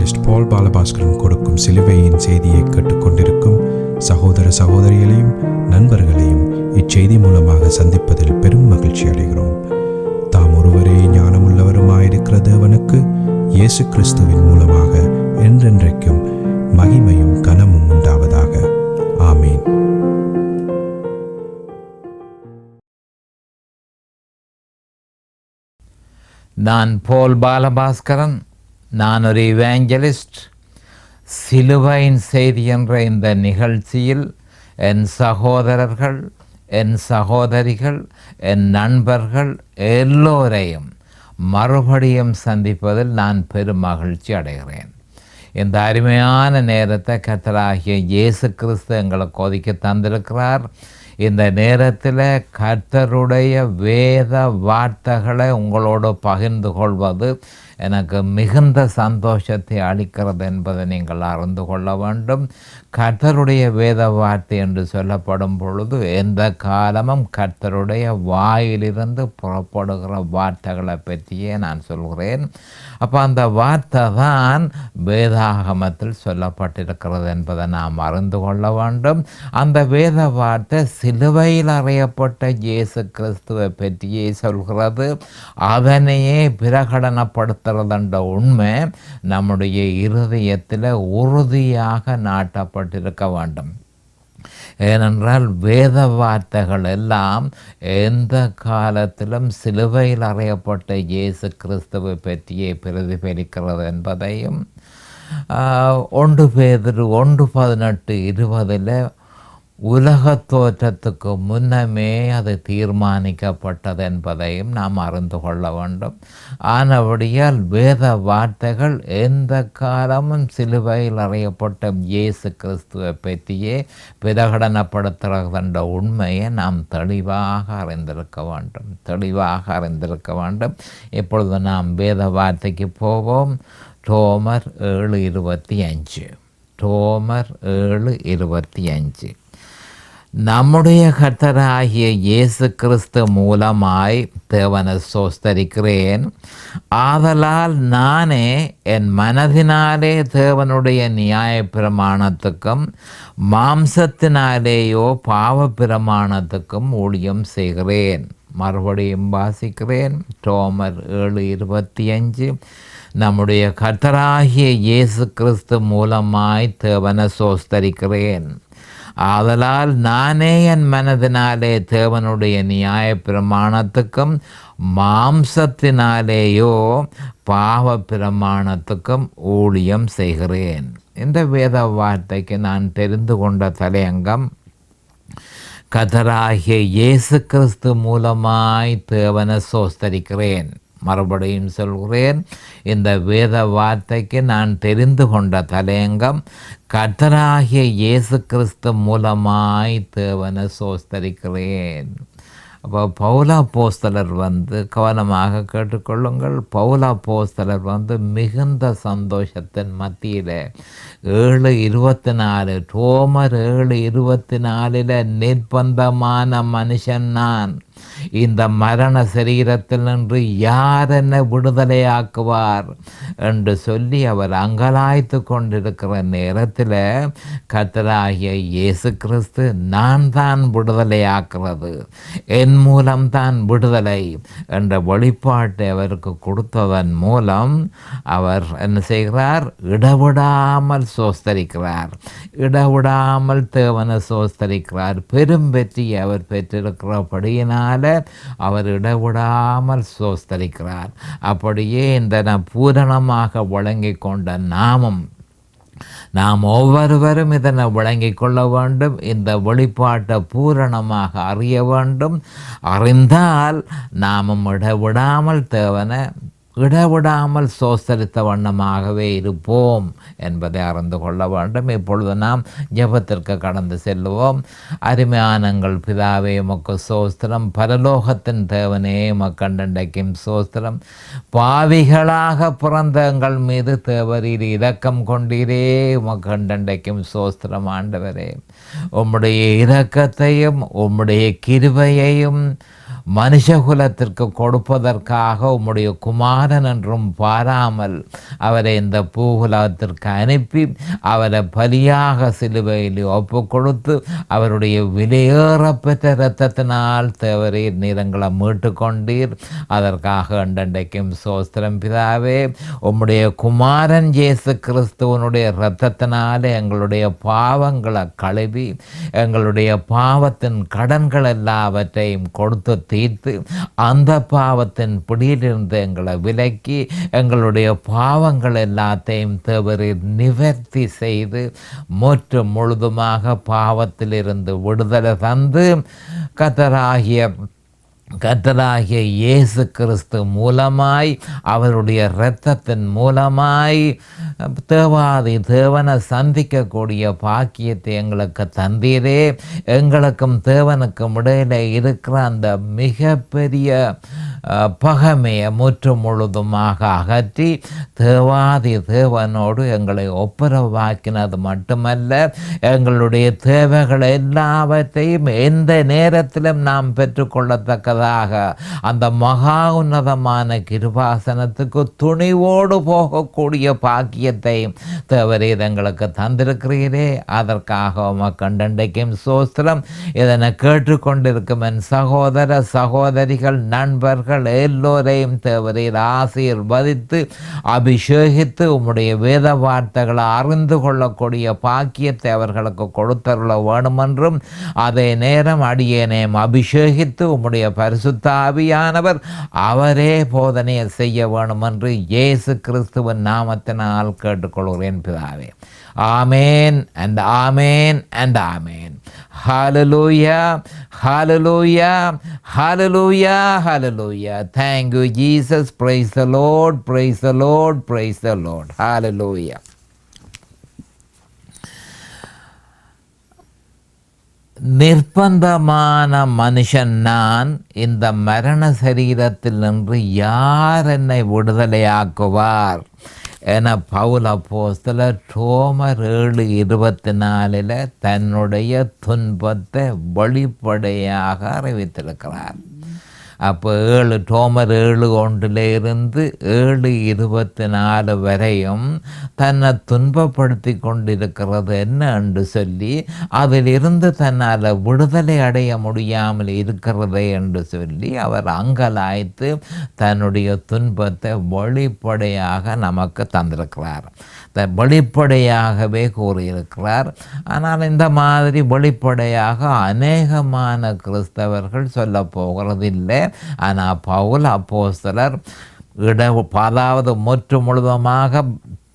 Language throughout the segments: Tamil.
எவாஞ்சலிஸ்ட் பால் பாலபாஸ்கரன் கொடுக்கும் சிலுவையின் செய்தியை கேட்டுக்கொண்டிருக்கும் சகோதர சகோதரிகளையும் நண்பர்களையும் இச்செய்தி மூலமாக சந்திப்பதில் பெரும் மகிழ்ச்சி அடைகிறோம். தாம் ஒருவரே ஞானமுள்ளவருமாயிருக்கிற தேவனுக்கு இயேசு கிறிஸ்துவின் மூலமாக என்றென்றைக்கும் மகிமையும் கனமும் உண்டாவதாக. ஆமீன். நான் பால் பாலபாஸ்கரன். நான் ஒரு இவாஞ்சலிஸ்ட். சிலுவையின் செய்தி என்ற இந்த நிகழ்ச்சியில் என் சகோதரர்கள், என் சகோதரிகள், என் நண்பர்கள் எல்லோரையும் மறுபடியும் சந்திப்பதில் நான் பெரும் மகிழ்ச்சி அடைகிறேன். இந்த அருமையான நேரத்தை கர்த்தராகிய இயேசு கிறிஸ்து எங்களுக்கு ஒதுக்கி தந்திருக்கிறார். இந்த நேரத்தில் கர்த்தருடைய வேத வார்த்தைகளை உங்களோடு பகிர்ந்து கொள்வது எனக்கு மிகுந்த சந்தோஷத்தை அளிக்கிறது என்பதை நீங்கள் அறிந்து கொள்ள வேண்டும். கர்த்தருடைய வேத வார்த்தை என்று சொல்லப்படும் பொழுது எந்த காலமும் கர்த்தருடைய வாயிலிருந்து புறப்படுகிற வார்த்தைகளை பற்றியே நான் சொல்கிறேன். அப்போ அந்த வார்த்தை தான் வேதாகமத்தில் சொல்லப்பட்டிருக்கிறது என்பதை நாம் அறிந்து கொள்ள வேண்டும். அந்த வேத வார்த்தை சிலுவையில் அறையப்பட்ட இயேசு கிறிஸ்துவை பற்றியே சொல்கிறது. அதனையே பிரகடனப்படுத்துறதுன்ற உண்மை நம்முடைய இருதயத்தில் உறுதியாக நாட்டப்பட்டிருக்க வேண்டும். ஏனென்றால் வேத வார்த்தைகள் எல்லாம் எந்த காலத்திலும் சிலுவையில் அறையப்பட்ட இயேசு கிறிஸ்துவை பற்றியே பிரதிபலிக்கிறது என்பதையும் 1 பேதுரு 1:18-20 உலக தோற்றத்துக்கு முன்னமே அது தீர்மானிக்கப்பட்டது என்பதையும் நாம் அறிந்து கொள்ள வேண்டும். ஆனபடியால் வேத வார்த்தைகள் எந்த காலமும் சிலுவையில் அறையப்பட்ட இயேசு கிறிஸ்துவை பற்றியே பிரகடனப்படுத்துகின்ற உண்மையை நாம் தெளிவாக அறிந்திருக்க வேண்டும். இப்பொழுது நாம் வேத வார்த்தைக்கு போவோம். ரோமர் 7:25. ரோமர் 7:25. நம்முடைய கர்த்தராகிய இயேசு கிறிஸ்து மூலமாய் தேவனை ஸ்தோத்திரிக்கிறேன். ஆதலால் நானே என் மனதினாலே தேவனுடைய நியாய பிரமாணத்துக்கும் மாம்சத்தினாலேயோ பாவ பிரமாணத்துக்கும் ஊழியம் செய்கிறேன். மறுபடியும் வாசிக்கிறேன். ரோமர் 7:25. நம்முடைய கர்த்தராகிய இயேசு கிறிஸ்து மூலமாய் தேவனை ஸ்தோத்திரிக்கிறேன். ஆதலால் நானே என் மனதினாலே தேவனுடைய நியாய பிரமாணத்துக்கும் மாம்சத்தினாலேயோ பாவ பிரமாணத்துக்கும் ஊழியம் செய்கிறேன். இந்த வேத வார்த்தைக்கு நான் தெரிந்து கொண்ட தலையங்கம், கர்த்தராகிய இயேசு கிறிஸ்து மூலமாய் தேவனை ஸ்தோத்திரிக்கிறேன். மறுபடியும் சொல்கிறேன், இந்த வேத வார்த்தைக்கு நான் தெரிந்து கொண்ட தலையங்கம், கர்த்தராகிய இயேசு கிறிஸ்து மூலமாய் தேவனை ஸ்தோத்திரிக்கிறேன். அப்போ பவுலப்போஸ்தலர் கவனமாக கேட்டுக்கொள்ளுங்கள். பவுலப்போஸ்தலர் மிகுந்த சந்தோஷத்தின் மத்தியில் 7:24 ரோமர் 7:24 நிர்பந்தமான மனுஷன் நான், இந்த மரண சரீரத்தில் நின்று யார் என்னை விடுதலையாக்குவார் என்று சொல்லி அவர் அங்கலாய்த்து கொண்டிருக்கிற நேரத்தில் கர்த்தராகிய இயேசு கிறிஸ்து நான் தான் விடுதலையாக்குறது, என் மூலம்தான் விடுதலை என்ற வெளிப்பாட்டை அவருக்கு கொடுத்ததன் மூலம் அவர் என்ன செய்கிறார்? இடவிடாமல் ஸ்தோத்திரிக்கிறார். இடவிடாமல் தேவனை ஸ்தோத்திரிக்கிறார். பெரும் வெற்றியை அவர் பெற்றிருக்கிறபடியினால் அவர் இடவிடாமல் ஸ்தோத்திரிக்கிறார். அப்படியே இந்த பூரணமாக வழங்கிக் கொண்ட நாம் ஒவ்வொருவரும் இதனை வழங்கிக் கொள்ள வேண்டும். இந்த வெளிப்பாட்டை பூரணமாக அறிய வேண்டும். அறிந்தால் நாமும் இடவிடாமல் தேவனை இடவிடாமல் ஸ்தோத்திரித்த வண்ணமாகவே இருப்போம் என்பதை அறிந்து கொள்ள வேண்டும். இப்பொழுது நாம் ஜெபத்திற்கு கடந்து செல்லுவோம். அருமையானங்கள் பிதாவே உமக்கு ஸ்தோத்திரம். பரலோகத்தின் தேவனே உமக்கண்டண்டைக்கும் ஸ்தோத்திரம். பாவிகளாக பிறந்த எங்கள் மீது தேவரீர் இரக்கம் கொண்டீரே, உமக்கண்டண்டைக்கும் ஸ்தோத்திரம். ஆண்டவரே, உம்முடைய இரக்கத்தையும் உம்முடைய கிருபையையும் மனுஷகுலத்திற்கு கொடுப்பதற்காக உம்முடைய குமாரன் என்றும் பாராமல் அவரை இந்த பூகுலத்திற்கு அனுப்பி அவரை பலியாக சிலுவையில் ஒப்பு கொடுத்து அவருடைய விலையேறப்பெற்ற இரத்தத்தினால் தேவரீர் நீரங்களை மீட்டு கொண்டீர். அதற்காக அண்டண்டைக்கும் சோஸ்திரம் பிதாவே. உம்முடைய குமாரன் இயேசு கிறிஸ்துவனுடைய இரத்தத்தினாலே எங்களுடைய பாவங்களை கழுவி எங்களுடைய பாவத்தின் கடன்கள் எல்லாவற்றையும் கொடுத்து தீர்த்து அந்த பாவத்தின் பிடியிலிருந்து எங்களை விலக்கி எங்களுடைய பாவங்கள் எல்லாத்தையும் தேவரீர் நிவர்த்தி செய்து முழுதுமாக பாவத்திலிருந்து விடுதலை தந்து கர்த்தராகிய இயேசு கிறிஸ்து மூலமாய் அவருடைய இரத்தத்தின் மூலமாய் தேவாதி தேவனை சந்திக்கக்கூடிய பாக்கியத்தை எங்களுக்கு தந்தீரே. எங்களுக்கும் தேவனுக்கும் இடையில இருக்கிற அந்த மிகப்பெரிய பகைமையை முழுதுமாக அகற்றி தேவாதி தேவனோடு எங்களை ஒப்புரவாக்கினது மட்டுமல்ல, எங்களுடைய தேவைகள் எல்லாவற்றையும் எந்த நேரத்திலும் நாம் பெற்றுக்கொள்ளத்தக்கதாக அந்த மகா உன்னதமான கிருபாசனத்துக்கு துணிவோடு போகக்கூடிய பாக்கியத்தை தேவரீர் எங்களுக்கு தந்திருக்கிறீரே. அதற்காக உமக்கு அண்டண்டைக்கும் சோஸ்திரம். இதனை கேட்டுக்கொண்டிருக்கும் என் சகோதர சகோதரிகள் நண்பர்கள் எல்லோரையும் தேவரீர் ஆசீர்வதித்து அபிஷேகித்து உம்முடைய வேத வார்த்தைகளை அறிந்து கொள்ளக்கூடிய பாக்கியத்தை அவர்களுக்கு கொடுத்தருள வேண்டுமென்றும் அதே நேரம் அடியேனையும் அபிஷேகித்து உம்முடைய பரிசுத்த ஆவியானவர் அவரே போதனையை செய்ய வேண்டுமென்று இயேசு கிறிஸ்துவின் நாமத்தினால் கேட்டுக்கொள்கிறேன் பிதாவே. Amen and amen and amen. Hallelujah, hallelujah, hallelujah, hallelujah. Thank you, Jesus. Praise the Lord, praise the Lord, praise the Lord. Hallelujah. நிர்பந்தமான மனுஷன் நான், இந்த மரண சரீரத்தில் நின்று யார் என்னை விடுதலையாக்குவார் என பவுல் அப்போஸ்தலர் ரோமர் 7:24 தன்னுடைய துன்பத்தை வெளிப்படையாக அறிவித்திருக்கிறார். அப்போ ரோமர் 7:1 7:24 வரையும் தன்னை துன்பப்படுத்தி கொண்டிருக்கிறது என்ன என்று சொல்லி அதிலிருந்து தன்னால் விடுதலை அடைய முடியாமல் இருக்கிறதே என்று சொல்லி அவர் அங்கலாய்த்து தன்னுடைய துன்பத்தை வெளிப்படையாக நமக்கு தந்திருக்கிறார். வெளிப்படையாகவே கூறியிருக்கிறார். ஆனால் இந்த மாதிரி வெளிப்படையாக அநேகமான கிறிஸ்தவர்கள் சொல்ல போகிறதில்லை. ஆனால் பவுல் அப்போஸ்தலர் அதாவது முழுவதுமாக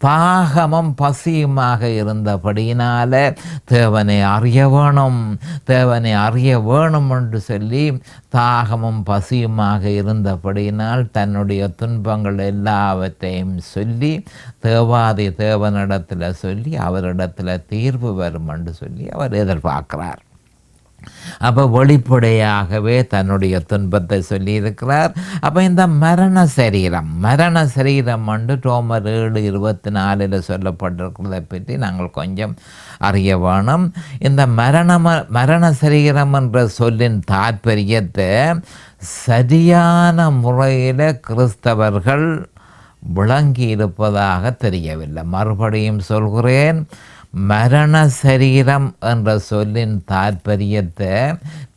தாகமும் பசியுமாக இருந்தபடியினால தேவனை அறிய வேணும் என்று சொல்லி தாகமும் பசியுமாக இருந்தபடியினால் தன்னுடைய துன்பங்கள் எல்லாவற்றையும் சொல்லி தேவாதி தேவனிடத்தில் சொல்லி அவரிடத்தில் தீர்வு வரும் என்று சொல்லி அவர் எதிர்பார்க்கிறார். அப்போ வெளிப்படையாகவே தன்னுடைய துன்பத்தை சொல்லியிருக்கிறார். அப்போ இந்த மரண சரீரம் வந்து ரோமர் 7:24 சொல்லப்பட்டிருக்கிறதை பற்றி நாங்கள் கொஞ்சம் அறிய வேணும். இந்த மரண சரீரம் என்ற சொல்லின் தாற்பயத்தை சரியான முறையில் கிறிஸ்தவர்கள் விளங்கி இருப்பதாக தெரியவில்லை. மறுபடியும் சொல்கிறேன், மரண சரீரம் என்ற சொல்லின் தாற்பயத்தை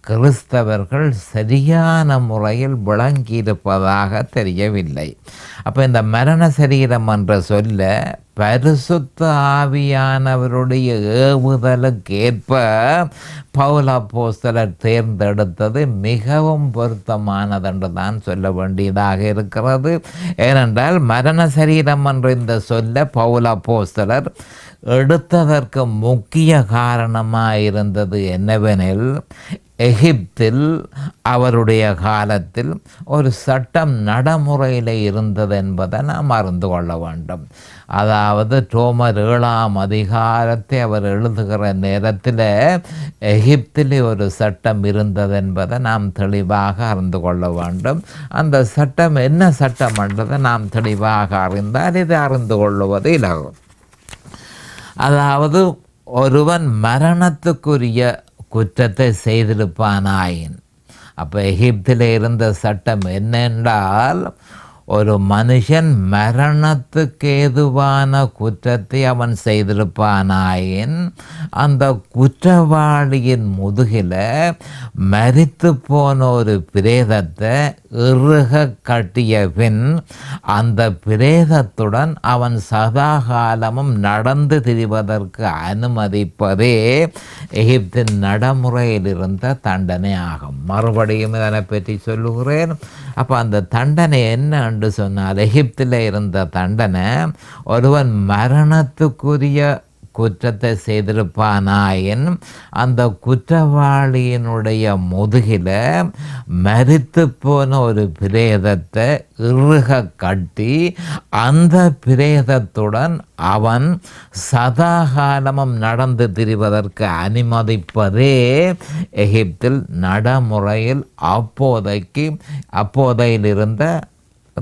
கிறிஸ்தவர்கள் சரியான முறையில் விளங்கியிருப்பதாக தெரியவில்லை. அப்போ இந்த மரண சரீரம் என்ற சொல்ல பரிசுத்த ஆவியானவருடைய ஏவுதலுக்கு ஏற்ப பவுல் அப்போஸ்தலர் தேர்ந்தெடுத்தது மிகவும் பொருத்தமானதென்று தான் சொல்ல வேண்டியதாக இருக்கிறது. ஏனென்றால் மரண சரீரம் என்ற இந்த சொல்ல பவுல் அப்போஸ்தலர் எடுத்ததற்கு முக்கிய காரணமாக இருந்தது என்னவெனில், எகிப்தில் அவருடைய காலத்தில் ஒரு சட்டம் நடைமுறையில் இருந்தது என்பதை நாம் அறிந்து கொள்ள வேண்டும். அதாவது ரோமர் 7 அவர் எழுதுகிற நேரத்தில் எகிப்தில் ஒரு சட்டம் இருந்தது என்பதை நாம் தெளிவாக அறிந்து கொள்ள வேண்டும். அந்த சட்டம் என்ன சட்டம் என்றதை நாம் தெளிவாக அறிந்தால் இதை அறிந்து கொள்வது இலகும். அதாவது ஒருவன் மரணத்துக்குரிய குற்றத்தை செய்திருப்பானாயின், அப்போ எகிப்தில் இருந்த சட்டம் என்னென்றால், ஒரு மனுஷன் மரணத்துக்கு ஏதுவான குற்றத்தை அவன் செய்திருப்பானாயின் அந்த குற்றவாளியின் முதுகில் மரித்து போன ஒரு பிரேதத்தை இறுக கட்டிய பின் அந்த பிரேதத்துடன் அவன் சதாகாலமும் நடந்து திரிவதற்கு அனுமதிப்பதே எகிப்தின் நடைமுறையில் இருந்த தண்டனை ஆகும். மறுபடியும் இதனை பற்றி சொல்லுகிறேன். அப்போ அந்த தண்டனை என்ன என்று சொன்னால், எகிப்தில் இருந்த தண்டனை, ஒருவன் மரணத்துக்குரிய குற்றத்தை செய்திருப்பானாயின் அந்த குற்றவாளியினுடைய முதுகில் மரித்து போன ஒரு பிரேதத்தை இறுக கட்டி அந்த பிரேதத்துடன் அவன் சதாகாலமும் நடந்து திரிவதற்கு அனுமதிப்பதே எகிப்தில் நடைமுறையில் அப்போதையில் இருந்த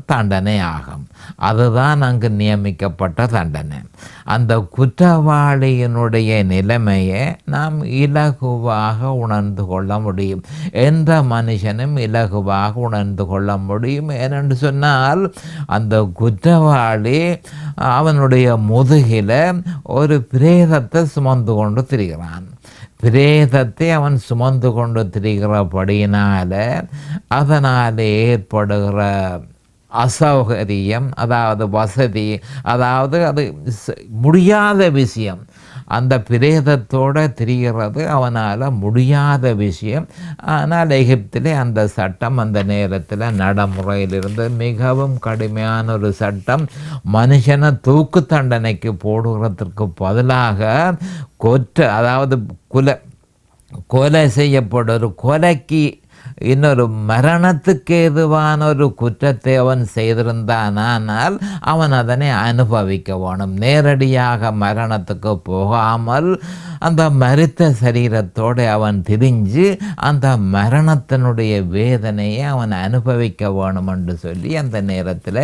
தண்டனை ஆகும். அதுதான் அங்கு நியமிக்கப்பட்ட தண்டனை. அந்த குற்றவாளியினுடைய நிலைமையை நாம் இலகுவாக உணர்ந்து கொள்ள முடியும். எந்த மனுஷனும் இலகுவாக உணர்ந்து கொள்ள முடியும். ஏனென்று சொன்னால், அந்த குற்றவாளி அவனுடைய முதுகில் ஒரு பிரேதத்தை சுமந்து கொண்டு திரிகிறான். பிரேதத்தை அவன் சுமந்து கொண்டு திரிகிறபடியினால அதனால் ஏற்படுகிற அசௌகரியம், அதாவது வசதி, அதாவது அது முடியாத விஷயம். அந்த பிரேதத்தோடு திரிகிறது அவனால் முடியாத விஷயம். ஆனால் எகிப்திலே அந்த சட்டம் அந்த நேரத்தில் நடைமுறையில் இருந்து மிகவும் கடுமையான ஒரு சட்டம். மனுஷனை தூக்கு தண்டனைக்கு போடுகிறதுக்கு பதிலாக அதாவது கொலை செய்யப்படும் ஒரு கொலைக்கு இன்னொரு மரணத்துக்கு ஏதுவான ஒரு குற்றத்தை அவன் செய்திருந்தானால் அவன் அதனை அனுபவிக்க வேணும். நேரடியாக மரணத்துக்கு போகாமல் அந்த மரித்த சரீரத்தோடு அவன் திரிஞ்சு அந்த மரணத்தினுடைய வேதனையை அவன் அனுபவிக்க வேணும் என்று சொல்லி அந்த நேரத்தில்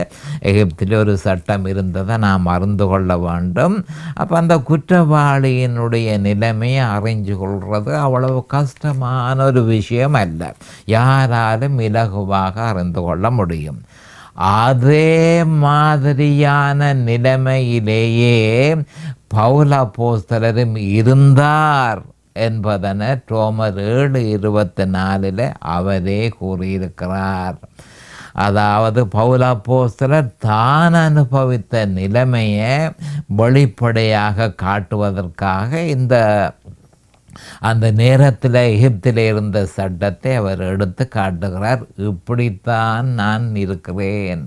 எகிப்தில் ஒரு சட்டம் இருந்ததை நாம் அறிந்து கொள்ள வேண்டும். அப்போ அந்த குற்றவாளியினுடைய நிலைமையை அறிஞ்சு கொள்வது அவ்வளவு கஷ்டமான ஒரு விஷயம் அல்ல. யாராலும் இலகுவாக அறிந்து கொள்ள முடியும். அதே மாதிரியான நிலைமையிலேயே பவுல் அப்போஸ்தலரும் இருந்தார் என்பதனை ரோமர் 7:24 அவரே கூறியிருக்கிறார். அதாவது பவுல் அப்போஸ்தலர் தான் அனுபவித்த நிலைமையை வெளிப்படையாக காட்டுவதற்காக அந்த நேரத்தில் எகிப்தில் இருந்த சட்டத்தை அவர் எடுத்து காட்டுகிறார். இப்படித்தான் நான் இருக்கிறேன்,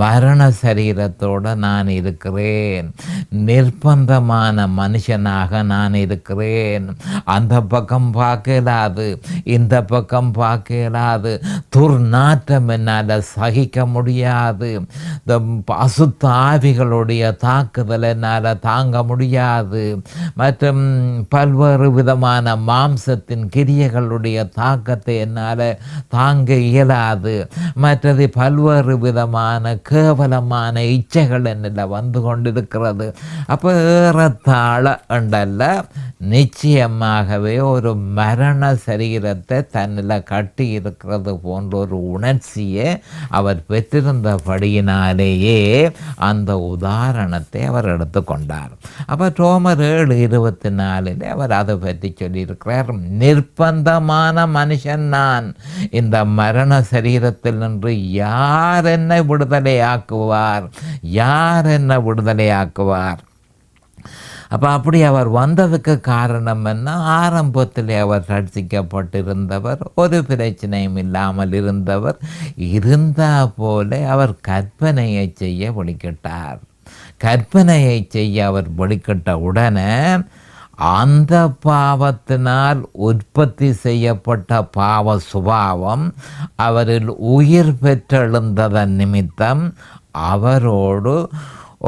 மரண சரீரத்தோடு நான் இருக்கிறேன், நிர்பந்தமான மனுஷனாக நான் இருக்கிறேன். அந்த பக்கம் பார்க்கலாது, இந்த பக்கம் பார்க்கலாது, துர்நாற்றம் என்னால் சகிக்க முடியாது, இந்த அசுத்த ஆவிகளுடைய தாக்குதல் என்னால் தாங்க முடியாது, மற்றும் பல்வேறு விதமான மாம்சத்தின் கிரியைகளுடைய தாக்கத்தை என்னால் தாங்க இயலாது, மற்றது பல்வேறு விதமான கேவலமான இச்சைகள் என்னில் வந்து கொண்டிருக்கிறது. அப்போ ஏறத்தாழ என்றல்ல, நிச்சயமாகவே ஒரு மரண சரீரத்தை தன்னில் கட்டி இருக்கிறது போன்ற ஒரு உணர்ச்சியை அவர் பெற்றிருந்தபடியினாலேயே அந்த உதாரணத்தை அவர் எடுத்துக்கொண்டார். அப்போ ரோமர் 7:24 அவர் அதை பற்றி சொல்லியிருக்கிறார். நிர்பந்தமான மனுஷன் நான், இந்த மரண சரீரத்தில் நின்று யார் என்னை விடுதலையாக்குவார், யார் என்னை விடுதலையாக்குவார்? அப்போ அப்படி அவர் வந்ததுக்கு காரணம் என்ன? ஆரம்பத்தில் அவர் ரட்சிக்கப்பட்டிருந்தவர், ஒரு பிரச்சனையும் இல்லாமல் இருந்தவர். இருந்தால் போல அவர் கற்பனையை செய்ய வெளிக்கிட்டார். கற்பனையை செய்ய அவர் வெளிக்கிட்ட உடனே அந்த பாவத்தினால் உற்பத்தி செய்யப்பட்ட பாவ சுபாவம் அவரில் உயிர் பெற்றெழுந்ததன் நிமித்தம் அவரோடு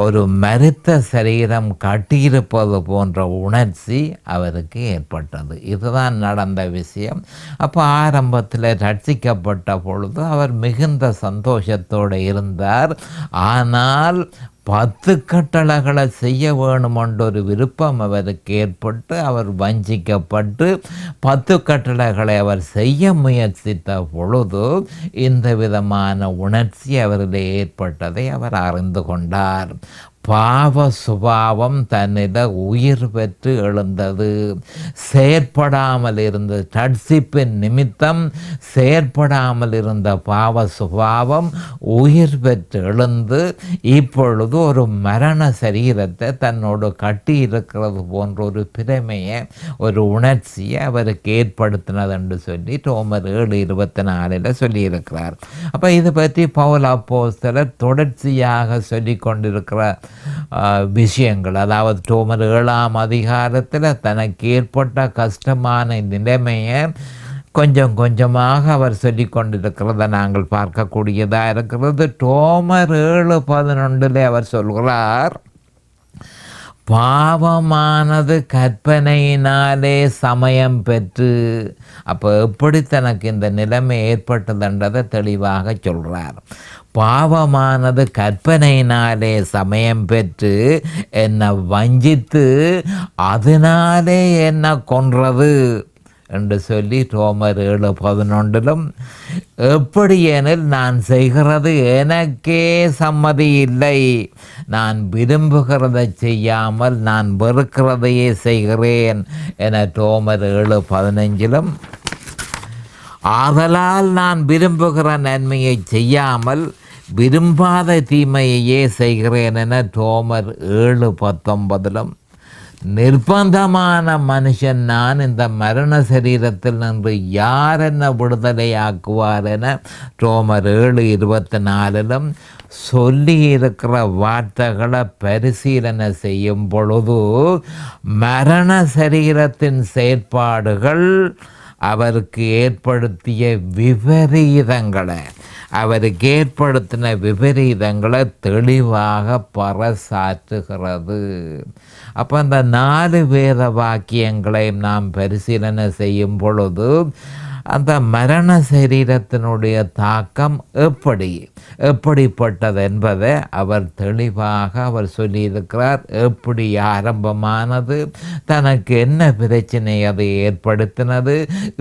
ஒரு மரித்த சரீரம் கட்டியிருப்பது போன்ற உணர்ச்சி அவருக்கு ஏற்பட்டது. இதுதான் நடந்த விஷயம். அப்போ ஆரம்பத்தில் ரட்சிக்கப்பட்ட பொழுது அவர் மிகுந்த சந்தோஷத்தோடு இருந்தார். ஆனால் 10 கட்டளைகளை செய்ய வேணுமென்றொரு விருப்பம் அவருக்கு ஏற்பட்டு அவர் வஞ்சிக்கப்பட்டு 10 கட்டளைகளை அவர் செய்ய முயற்சித்த பொழுது இந்த விதமான உணர்ச்சி அவரில் ஏற்பட்டதை அவர் அறிந்து கொண்டார். பாவ சுபாவம் தன்னிட உயிர் பெற்று எழுந்தது. செயற்படாமல் இருந்த ரட்சிப்பின் நிமித்தம் செயற்படாமல் இருந்த பாவ சுபாவம் உயிர் பெற்று எழுந்து இப்பொழுது ஒரு மரண சரீரத்தை தன்னோடு கட்டி இருக்கிறது போன்ற ஒரு பிரமையை, ஒரு உணர்ச்சியை அவருக்கு ஏற்படுத்தினது என்று சொல்லி ரோமர் 7:24 சொல்லியிருக்கிறார். அப்போ இது பற்றி பவுல் அப்போஸ்தலர் தொடர்ச்சியாக சொல்லி கொண்டிருக்கிற விஷயங்கள், அதாவது ரோமர் 7ஆம் அதிகாரத்தில் தனக்கு ஏற்பட்ட கஷ்டமான நிலைமையை கொஞ்சம் கொஞ்சமாக அவர் சொல்லி கொண்டிருக்கிறத நாங்கள் பார்க்கக்கூடியதாக இருக்கிறது. ரோமர் 7:11 அவர் சொல்கிறார், பாவமானது கற்பனையினாலே சமயம் பெற்று. அப்போ எப்படி தனக்கு இந்த நிலைமை ஏற்பட்டதுன்றதை தெளிவாக சொல்கிறார். பாவமானது கற்பனையினாலே சமயம் பெற்று என்னை வஞ்சித்து அதனாலே என்ன கொன்றது என்று சொல்லி ரோமர் 7:11 எப்படியெனில் நான் செய்கிறது எனக்கே சம்மதி இல்லை, நான் விரும்புகிறதை செய்யாமல் நான் வெறுக்கிறதையே செய்கிறேன் என ரோமர் 7:15 ஆதலால் நான் விரும்புகிற நன்மையை செய்யாமல் விரும்பாத தீமையையே செய்கிறேன் என ரோமர் 7:19 நிர்பந்தமான மனுஷன் நான், இந்த மரண சரீரத்தில் நின்று யார் என்ன விடுதலையாக்குவார் என ரோமர் 7:24 சொல்லி இருக்கிற வார்த்தைகளை பரிசீலனை செய்யும் பொழுது மரண சரீரத்தின் செயற்பாடுகள் அவருக்கு ஏற்படுத்திய விபரீதங்களை, அவருக்கு ஏற்படுத்தின விபரீதங்களை தெளிவாக பறைசாற்றுகிறது. அப்போ அந்த 4 வேத வாக்கியங்களையும் நாம் பரிசீலனை செய்யும் பொழுது அந்த மரண சரீரத்தினுடைய தாக்கம் எப்படிப்பட்டது என்பதை அவர் தெளிவாக அவர் சொல்லியிருக்கிறார். எப்படி ஆரம்பமானது, தனக்கு என்ன பிரச்சனை அதை ஏற்படுத்தினது,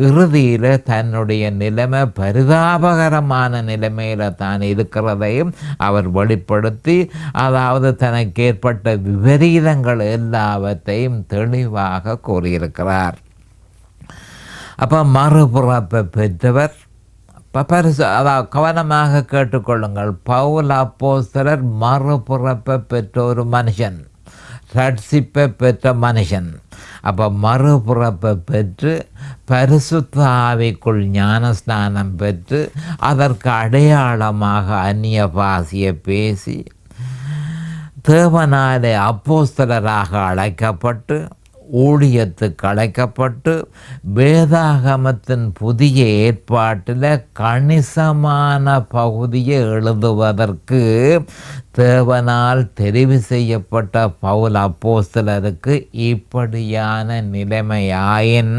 இறுதியில் தன்னுடைய நிலைமை பரிதாபகரமான நிலைமையில் தான் இருக்கிறதையும் அவர் வெளிப்படுத்தி, அதாவது தனக்கு ஏற்பட்ட விபரீதங்கள் எல்லாவற்றையும் தெளிவாக கூறியிருக்கிறார். அப்போ மறுபிறப்பை பெற்றவர் அதாவது கவனமாக கேட்டுக்கொள்ளுங்கள், பவுல் அப்போஸ்தலர் மறுபிறப்பை பெற்ற ஒரு மனுஷன், ரட்சிப்பை பெற்ற மனுஷன். அப்போ மறுபிறப்பை பெற்று பரிசுத்த ஆவிக்குள் ஞானஸ்நானம் பெற்று அதற்கு அடையாளமாக அந்நிய பாஷையை பேசி தேவனாலே அப்போஸ்தலராக அழைக்கப்பட்டு ஊழியத்துக்கு அழைக்கப்பட்டு வேதாகமத்தின் புதிய ஏற்பாட்டில் கணிசமான பகுதியை எழுதுவதற்கு தேவனால் தெரிவு செய்யப்பட்ட பவுல் அப்போஸ்தலருக்கு இப்படியான நிலைமையாயின்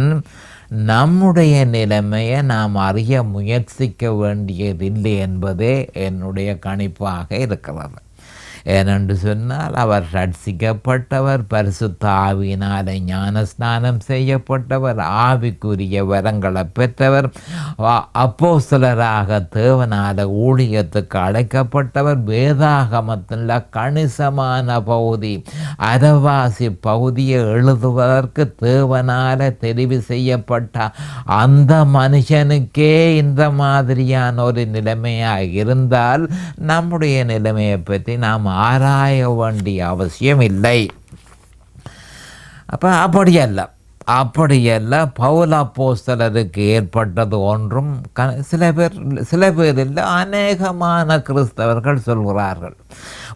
நம்முடைய நிலைமையை நாம் அறிய முயற்சிக்க வேண்டியதில்லை என்பதே என்னுடைய கணிப்பாக இருக்கிறது. ஏனென்று சொன்னால் அவர் ரட்சிக்கப்பட்டவர், பரிசுத்த ஆவியினால் ஞானஸ்நானம் செய்யப்பட்டவர், ஆவிக்குரிய வரங்களை பெற்றவர், அப்போஸ்தலராக தேவனால ஊழியத்துக்கு அழைக்கப்பட்டவர், வேதாகமத்தில் கணிசமான பகுதி அரவாசி பகுதியை எழுதுவதற்கு தேவனால தெரிவு செய்யப்பட்ட அந்த மனுஷனுக்கே இந்த மாதிரியான ஒரு நிலைமையாக இருந்தால் நம்முடைய நிலைமையை பற்றி நாம் ஆராய வேண்டிய அவசியம் இல்லை. அப்போ அப்படியல்ல பவுல் அப்போஸ்தலருக்கு ஏற்பட்டது ஒன்றும் சில பேர் இல்லை, அநேகமான கிறிஸ்தவர்கள் சொல்கிறார்கள்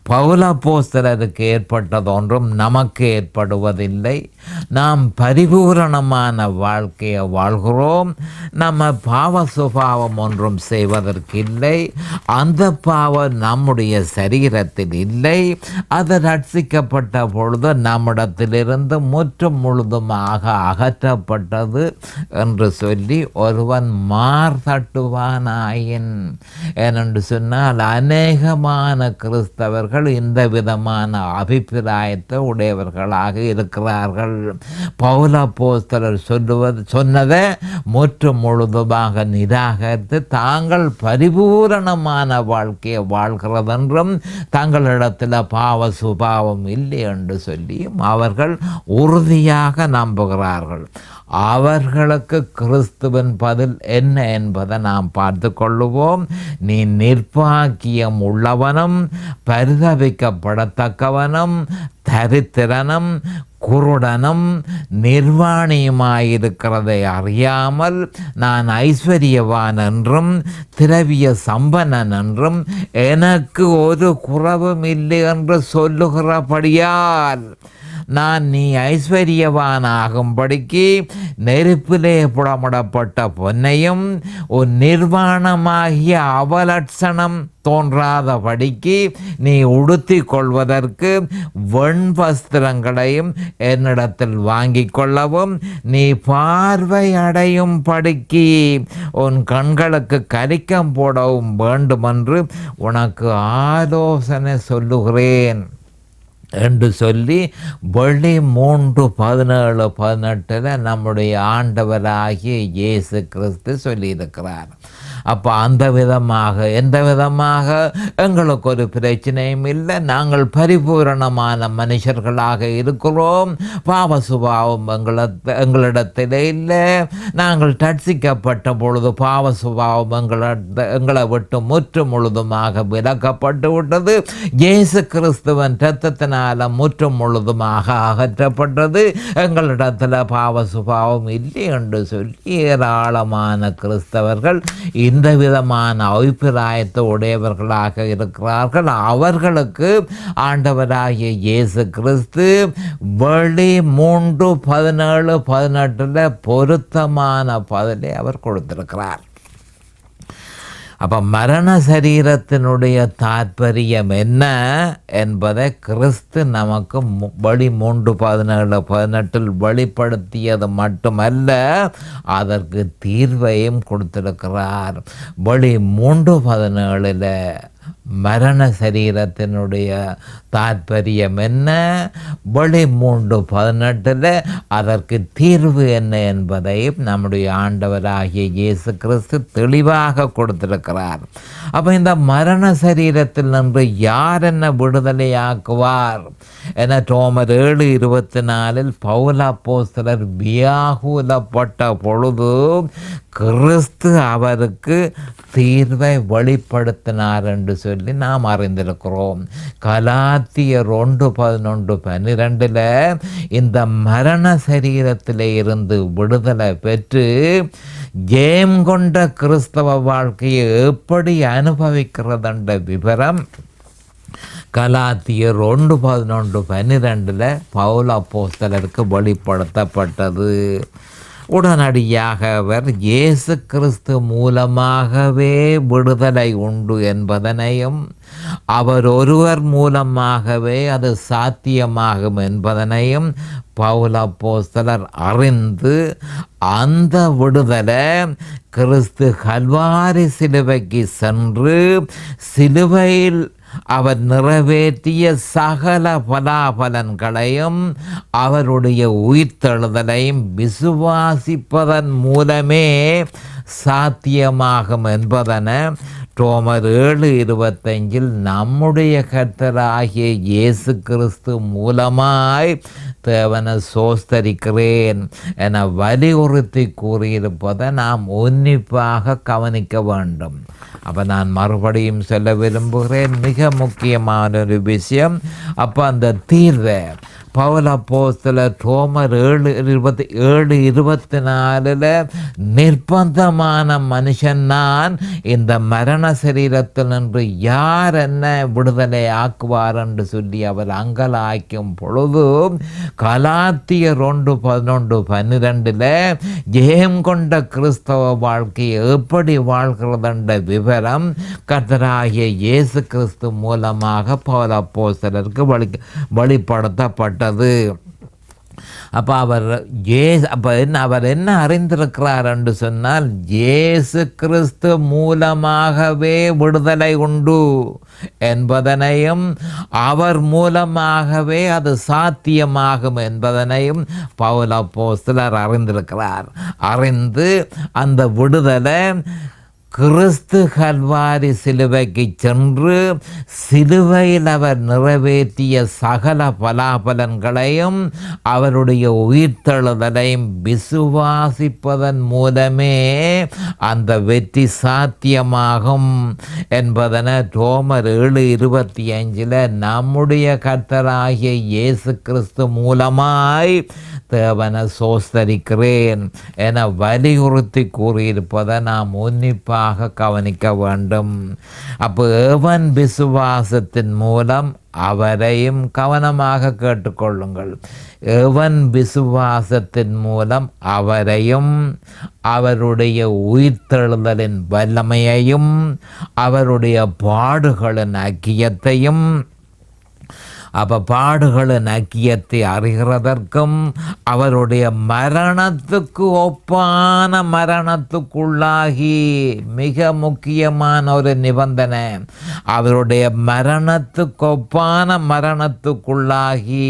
பவுல் அப்போஸ்தலருக்கு ஏற்பட்டது ஒன்றும் நமக்கு ஏற்படுவதில்லை, நாம் பரிபூரணமான வாழ்க்கையை வாழ்கிறோம், நம்ம பாவ சுபாவம் ஒன்றும் செய்வதற்கில்லை, அந்த பாவம் நம்முடைய சரீரத்தில் இல்லை, அது ரட்சிக்கப்பட்ட பொழுது நம்மிடத்திலிருந்து முற்றும் முழுதுமாக அகற்றப்பட்டது என்று சொல்லி ஒருவன் மார்தட்டுவானாயின். ஏனென்று சொன்னால் அநேகமான கிறிஸ்தவர்கள் இந்த விதமான அபிப்பிராயத்தை உடையவர்களாக இருக்கிறார்கள். பவுல் அப்போஸ்தலர் சொன்னதை முற்று முழுதுமாக நிராகரித்து தாங்கள் பரிபூரணமான வாழ்க்கையை வாழ்கிறதென்றும் தங்களிடத்தில் பாவ சுபாவம் இல்லை என்று சொல்லி அவர்கள் உறுதியாக நம்புகிறார்கள். அவர்களுக்கு கிறிஸ்துவின் பதில் என்ன என்பதை நாம் பார்த்து கொள்ளுவோம். நீ நிர்பாக்கியம் உள்ளவனும் பரிதபிக்கப்படத்தக்கவனும் தரித்திரனும் குருடனும் நிர்வாணியுமாயிருக்கிறதை அறியாமல் நான் ஐஸ்வர்யவான் என்றும் திரவிய சம்பனன் என்றும் எனக்கு ஒரு குறைவும் இல்லை என்று சொல்லுகிறபடியால் நான் நீ ஐஸ்வர்யவானாகும்படிக்கு நெருப்பிலே புடமிடப்பட்ட பொன்னையும் உன் நிர்வாணமாகிய அவலட்சணம் தோன்றாதபடிக்கு நீ உடுத்தி கொள்வதற்கு வெண்வஸ்திரங்களையும் என்னிடத்தில் வாங்கி கொள்ளவும் நீ பார்வை அடையும் படிக்கு உன் கண்களுக்கு கரிக்கம் போடவும் வேண்டுமென்று உனக்கு ஆலோசனை சொல்லுகிறேன் என்று சொல்லி வெளி 3:17-18 நம்முடைய ஆண்டவராகிய இயேசு கிறிஸ்து சொல்லியிருக்கிறார். அப்போ அந்த விதமாக எந்த விதமாக எங்களுக்கு ஒரு பிரச்சனையும் இல்லை. நாங்கள் பரிபூரணமான மனுஷர்களாக இருக்கிறோம். பாவ சுபாவம் எங்களிடத்தில் இல்லை. நாங்கள் தட்சிக்கப்பட்ட பொழுது பாவ சுபாவம் எங்களை விட்டு முற்று முழுதுமாக விலக்கப்பட்டு விட்டது. இயேசு கிறிஸ்துவின் இரத்தத்தினால முற்று முழுதுமாக அகற்றப்பட்டது. எங்களிடத்தில் பாவ சுபாவம் இல்லை என்று சொல்லி ஏராளமான கிறிஸ்தவர்கள் இந்த விதமான அபிப்பிராயத்தை உடையவர்களாக இருக்கிறார்கள். அவர்களுக்கு ஆண்டவராகிய இயேசு கிறிஸ்து வெளி 3:17-18 பொருத்தமான பதிலை அவர் கொடுத்திருக்கிறார். அப்போ மரண சரீரத்தினுடைய தாற்பயம் என்ன என்பதை கிறிஸ்து நமக்கு வெளி 3:17-18 வெளிப்படுத்தியது மட்டுமல்ல, அதற்கு தீர்வையும் கொடுத்திருக்கிறார். வெளி 3:17 மரண சரீரத்தினுடைய தாற்பயம் என்ன, வெளி 3:18 அதற்கு தீர்வு என்ன என்பதையும் நம்முடைய ஆண்டவராகிய இயேசு கிறிஸ்து தெளிவாக கொடுத்திருக்கிறார். அப்போ இந்த மரண சரீரத்தில் நின்று யார் என்ன விடுதலையாக்குவார் என ரோமர் 7:24 பவுல் அப்போஸ்தலர் வியாகுலப்பட்ட பொழுது கிறிஸ்து அவருக்கு தீர்வை வெளிப்படுத்தினார் என்று சொல்லி நாம் அறிந்திருக்கிறோம். கலாத்தியர் 1:11-12 இந்த மரண சரீரத்திலே இருந்து விடுதலை பெற்று ஜெயம் கொண்ட கிறிஸ்தவ வாழ்க்கையை எப்படி அனுபவிக்கிறதென்ற விவரம் கலாத்தியர் 1:11-12 பவுல் அப்போஸ்தலருக்கு வெளிப்படுத்தப்பட்டது. உடனடியாக அவர் இயேசு கிறிஸ்து மூலமாகவே விடுதலை உண்டு என்பதனையும் அவர் ஒருவர் மூலமாகவே அது சாத்தியமாகும் என்பதனையும் பவுல் அப்போஸ்தலர் அறிந்து அந்த விடுதலை கிறிஸ்து கல்வாரி சிலுவைக்கு சென்று சிலுவையில் அவர் நிறைவேற்றிய சகல பலாபலன்களையும் அவருடைய உயிர்த்தெழுதலையும் விசுவாசிப்பதன் மூலமே சாத்தியமாகும் என்பதனை ரோமர் 7:25 நம்முடைய கர்த்தராகிய இயேசு கிறிஸ்து மூலமாய் தேவனை சோஸ்தரிக்கிறேன் என வலியுறுத்தி கூறியிருப்பதை நாம் உன்னிப்பாக கவனிக்க வேண்டும். அப்போ நான் மறுபடியும் சொல்ல விரும்புகிறேன், மிக முக்கியமான ஒரு விஷயம். அப்போ அந்த தீர்வை பவுல் அப்போஸ்தலர் ரோமர் 7:24 நிர்பந்தமான மனுஷன் நான், இந்த மரண சரீரத்தில் நின்று யார் என்ன விடுதலை ஆக்குவார் என்று சொல்லி அவர் அங்கலாய்க்கும் பொழுது கலாத்தியர் 1:11-12 ஜெயம் கொண்ட கிறிஸ்தவ வாழ்க்கையை எப்படி வாழ்கிறதென்ற விவரம் கர்த்தராகிய இயேசு கிறிஸ்து மூலமாக பவுல் அப்போஸ்தலருக்கு வெளிப்படுத்தப்பட்டது. அப்போ அவர் என்ன அறிந்திருக்கிறார் என்று சொன்னால், இயேசு கிறிஸ்து மூலமாகவே விடுதலை உண்டு என்பதனையும் அவர் மூலமாகவே அது சாத்தியமாகும் என்பதனையும் பவுல் அப்போஸ்தலர் அறிந்திருக்கிறார். அறிந்து அந்த விடுதலை கிறிஸ்து கல்வாரி சிலுவைக்கு சென்று சிலுவையில் அவர் நிறைவேற்றிய சகல பலாபலன்களையும் அவருடைய உயிர்த்தெழுதலையும் விசுவாசிப்பதன் மூலமே அந்த வெற்றி சாத்தியமாகும் என்பதனை ரோமர் 7:25 நம்முடைய கர்த்தராகிய இயேசு கிறிஸ்து மூலமாய் தேவனை சோஸ்தரிக்கிறேன் என வலியுறுத்தி கூறியிருப்பதை நாம் உன்னிப்பாக கவனிக்க வேண்டும். அப்போ எவன் விசுவாசத்தின் மூலம் அவரையும் கவனமாக கேட்டுக்கொள்ளுங்கள். எவன் விசுவாசத்தின் மூலம் அவரையும் அவருடைய உயிர்த்தெழுதலின் வல்லமையையும் அவருடைய பாடுகளின் ஐக்கியத்தையும் பாடுகளின் ஐக்கியத்தை அறிகிறதற்கும் அவருடைய மரணத்துக்கு ஒப்பான மரணத்துக்குள்ளாகி மிக முக்கியமான ஒரு நிபந்தனை, அவருடைய மரணத்துக்கு ஒப்பான மரணத்துக்குள்ளாகி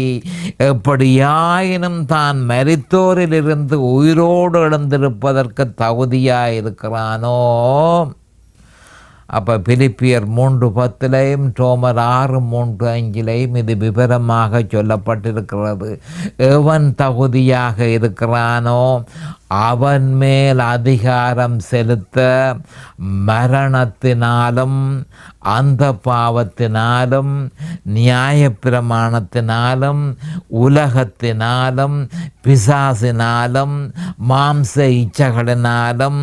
எப்படியாயினும் தான் மரித்தோரிலிருந்து உயிரோடு எழுந்திருப்பதற்கு தகுதியாயிருக்கிறானோ. அப்போ பிலிப்பியர் 3:10 ரோமர் 6:3-5 இது விவரமாக சொல்லப்பட்டிருக்கிறது. எவன் தகுதியாக இருக்கிறானோ அவன் மேல் அதிகாரம் செலுத்த மரணத்தினாலும் அந்த பாவத்தினாலும் நியாயப்பிரமாணத்தினாலும் உலகத்தினாலும் பிசாசினாலும் மாம்ச இச்சைகளினாலும்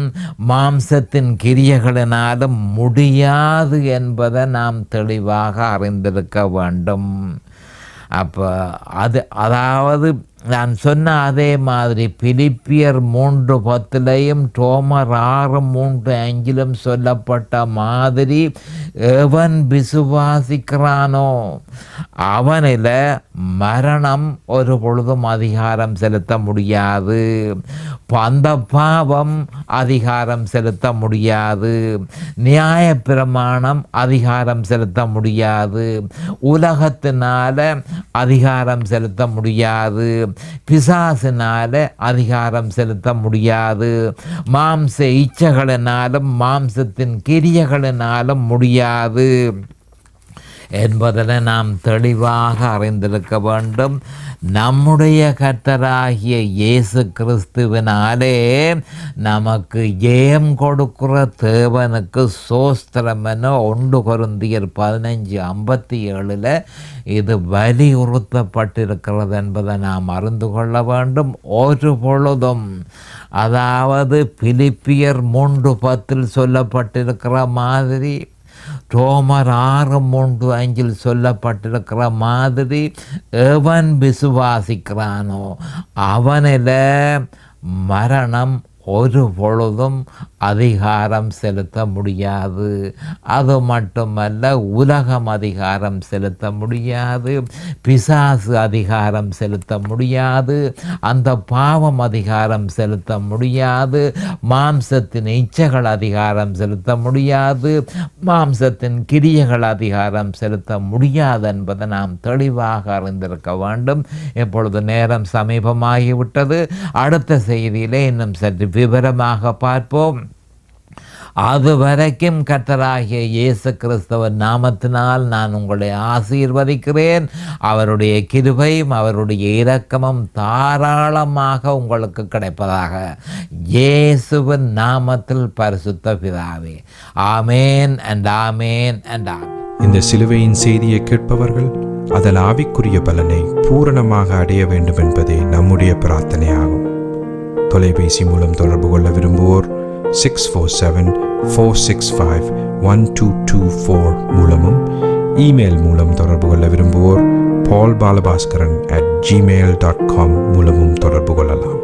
மாம்சத்தின் கிரியைகளினாலும் முடியாது என்பதை நாம் தெளிவாக அறிந்திருக்க வேண்டும். அப்போ அதாவது நான் சொன்ன அதே மாதிரி பிலிப்பியர் 3:10 ரோமர் 6:3-5 சொல்லப்பட்ட மாதிரி எவன் விசுவாசிக்கிறானோ அவனில் மரணம் ஒரு பொழுதும் அதிகாரம் செலுத்த முடியாது, அந்த பாவம் அதிகாரம் செலுத்த முடியாது, நியாயப்பிரமாணம் அதிகாரம் செலுத்த முடியாது, உலகத்தினால அதிகாரம் செலுத்த முடியாது, பிசாசினால அதிகாரம் செலுத்த முடியாது, மாம்ச இச்சைகளினாலும் மாம்சத்தின் கிரியைகளினாலும் முடியாது என்பதனை நாம் தெளிவாக அறிந்திருக்க வேண்டும். நம்முடைய கர்த்தராகிய இயேசு கிறிஸ்துவினாலே நமக்கு ஜெயம் கொடுக்கிற தேவனுக்கு சோஸ்திரம் என 1 கொரிந்தியர் 15:57 இது வலியுறுத்தப்பட்டிருக்கிறது என்பதை நாம் அறிந்து கொள்ள வேண்டும். ஒரு பொழுதும், அதாவது பிலிப்பியர் 3:10 சொல்லப்பட்டிருக்கிற மாதிரி, ரோமர் 6:3-5 சொல்லப்பட்டிருக்கிற மாதிரி எவன் விசுவாசிக்கிறானோ அவனில் மரணம் ஒரு பொழுதும் அதிகாரம் செலுத்த முடியாது. அது மட்டுமல்ல, உலகம் அதிகாரம் செலுத்த முடியாது, பிசாசு அதிகாரம் செலுத்த முடியாது, அந்த பாவம் அதிகாரம் செலுத்த முடியாது, மாம்சத்தின் இச்சைகள் அதிகாரம் செலுத்த முடியாது, மாம்சத்தின் கிரியைகள் அதிகாரம் செலுத்த முடியாது என்பதை நாம் தெளிவாக அறிந்திருக்க வேண்டும். இப்பொழுது நேரம் சமீபமாகிவிட்டது. அடுத்த செய்தியிலே இன்னும் சற்று விவரமாக பார்ப்போம். அது வரைக்கும் கர்த்தராகிய இயேசு கிறிஸ்துவின் நாமத்தினால் நான் உங்களை ஆசீர்வதிக்கிறேன். அவருடைய கிருபையும் அவருடைய இரக்கமும் தாராளமாக உங்களுக்கு கிடைப்பதாக இயேசுவின் நாமத்தில் பரிசுத்த பிதாவே. ஆமேன் அண்ட் ஆமேன் அண்ட் ஆமேன். இந்த சிலுவையின் செய்தியை கேட்பவர்கள் அதன் ஆவிக்குரிய பலனை பூரணமாக அடைய வேண்டும் என்பதே நம்முடைய பிரார்த்தனையாகும். தொலைபேசி மூலம் தொடர்பு கொள்ள விரும்புவோர் 647-465-1224 மூலமும், இமெயில் மூலம் தொடர்பு கொள்ள விரும்புவோர் paulbalabaskaran@gmail.com மூலமும் தொடர்பு கொள்ளலாம்.